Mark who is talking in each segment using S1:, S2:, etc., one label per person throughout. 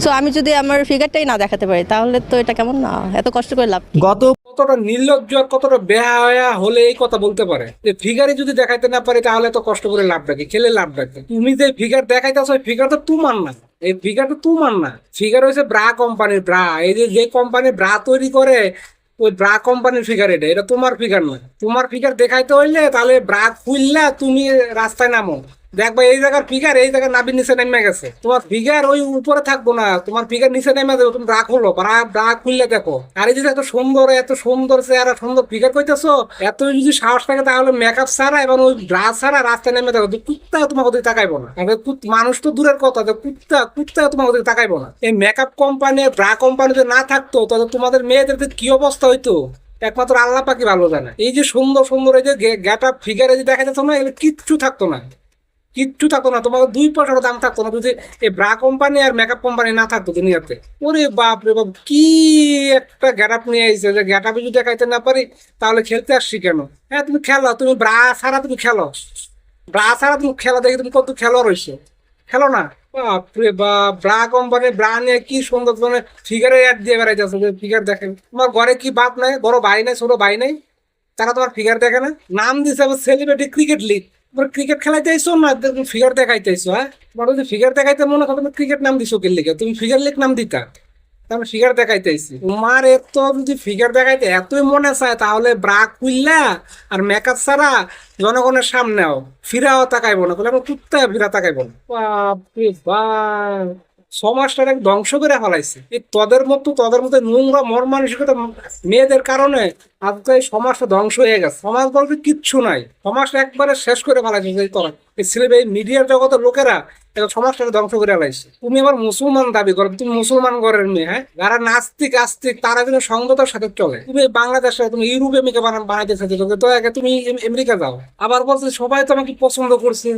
S1: So আমি যদি আমার ফিগারটাই না দেখাতে পারি তাহলে তো এটা কেমন না, এত কষ্ট করে লাভ কি?
S2: গত কতটা নির্লজ্জ আর কতটা বেহায়া হলে এই কথা বলতে পারে যে ফিগারে যদি দেখাইতে না পারে তাহলে তো কষ্ট করে লাভ রাখি, খেলে লাভ রাখি। তুমি যে ফিগার দেখাইতেছো ওই ফিগার তো তোমার না, এই ফিগার তো তোমার না। ফিগার হয়েছে ব্রা কোম্পানির ব্রা, এই যে যে কোম্পানি ব্রা তৈরি করে ওই ব্রা কোম্পানির ফিগার, এটা এটা তোমার ফিগার না। তোমার ফিগার দেখাইতে হইলে তাহলে ব্রা খুললা তুমি রাস্তায় নামো, দেখবা এই জায়গার ফিগার এই জায়গার নাবির নিচে নেমে গেছে। তোমার ফিগার ওই উপরে থাকবো না, তোমার ফিগার নিচে নেমে যাবে। তুমি ব্রা খুললো, ব্রা খুললে দেখো। আর এই যে এত সুন্দর চেহারা সুন্দর ফিগার কইতেছো, এত যদি সাহস থাকে তাহলে মেকআপ ছাড়া এবং ওই ব্রা ছাড়া রাস্তায় নেমে দেখো, কুত্তা তোমার ওদিকে তাকাইবো না। মানুষ তো দূরের কথা, কুত্তা তোমার ওদিকে তাকাইবো না। এই মেকআপ কোম্পানি ব্রা কোম্পানি যদি না থাকতো তাহলে তোমাদের মেয়েদের কি অবস্থা হইতো একমাত্র আল্লাহ পাকি ভালো জানে। এই যে সুন্দর সুন্দর এই যে গেট আপ ফিগারে যে দেখা যেত না, এগুলো কিচ্ছু থাকতো না, কিচ্ছু থাকতো না। তোমার 2 পয়সার দাম থাকতো না যদি এই ব্রা কোম্পানি আর মেকআপ কোম্পানি না থাকতো দুনিয়াতে। ওরে বাপ রে বাপ, কি একটা গ্যাট আপ নিয়ে আইছে যে গ্যাট আপে যদি দেখাইতে না পারি তাহলে খেলতে আসছি কেন? হ্যাঁ তুমি খেলো, তুমি ব্রা ছাড়া তুমি খেলো, ব্রা ছাড়া তুমি খেলো, দেখি তুমি কত খেলো রয়েছে, খেলো না। বাপরে বাপ, ব্রা কোম্পানি ব্রা নিয়ে কি সুন্দর মানে ফিগারের অ্যাড দিয়ে বেড়াইতেছে যে ফিগার দেখেন। তোমার ঘরে কি বাপ নাই, বড় ভাই নাই, ছোট ভাই নাই, তারা তোমার ফিগার দেখে না? নাম দিছে আবার সেলিব্রিটি ক্রিকেট লিগ। তোমরা ক্রিকেট খেলাইতে আইসো না ফিগার দেখাইতে আইসো? হ্যাঁ, তোমার যদি ফিগার দেখাইতে মনে করো, তুমি ক্রিকেট নাম দিছো কে লিগে? তুমি ফিগার লিগ নাম দিতা, তাহলে ফিগার দেখাইতে আইছি। তোমার এত যদি ফিগার দেখাইতে এতই মনে চায় তাহলে ব্রা খুললা আর মেকআপ ছাড়া জনগণের সামনেও ফিরাও তাকাইবো না, বলে আমার কুত্তা ফিরা তাকাইবো না। বাপরে বাপ, সমাজটার এক ধ্বংস করে ফেলাইছে এই তোদের মতো নোংরা মন মানসিকতা মেয়েদের কারণে। আজকে এই সমাজটা ধ্বংস হয়ে গেছে, সমাজ বলতে কিচ্ছু নাই, সমাজটা একবারে শেষ করে ফেলাইছে এই তোরা এই ছেলে এই মিডিয়ার জগতের লোকেরা সমাজটাকে ধ্বংস করে ফেলাইছে। তুমি আবার মুসলমান দাবি করো, তুমি মুসলমান ঘরের মেয়ে, হ্যাঁ? যারা নাস্তিক আস্তিক তারা কিন্তু সংযতার সাথে চলে। তুমি বাংলাদেশে তুমি ইউরোপে মেয়েকে বানাইতে চাইছো, তো আগে তুমি আমেরিকা যাও। আবার বলছে সবাই তো আমাকে পছন্দ করছে।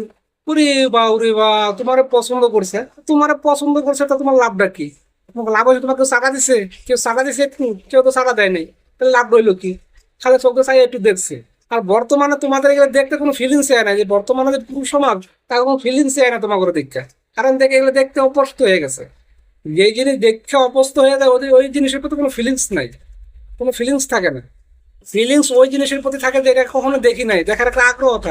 S2: ওরে বা ওরে বা, তোমার পছন্দ করছে, তা তোমার লাভটা কি? তোমার লাভ হয়েছে তোমাকে চাকা দিছে, কেউ চাকা দিছে একটু, কেউ তো চাকা দেয় নাই, তাহলে লাভ রইলো কি? খালি চোখে চাই একটু দেখছে। আর বর্তমানে তোমাদের এগুলো দেখতে কোনো ফিলিংস হয় না, যে বর্তমানে যে পুরুষ সমাজ তার কোনো ফিলিংস হয় না তোমার দেখা, কারণ দেখে এগুলো দেখতে অভ্যস্ত হয়ে গেছে। যেই জিনিস দেখতে অভ্যস্ত হয়ে যায় ওই জিনিসের প্রতি কোনো ফিলিংস নাই, কোনো ফিলিংস থাকে না। ফিলিংস ওই জিনিসের প্রতি থাকে যেটা কখনো দেখি নাই, দেখার একটা আগ্রহ থাকে।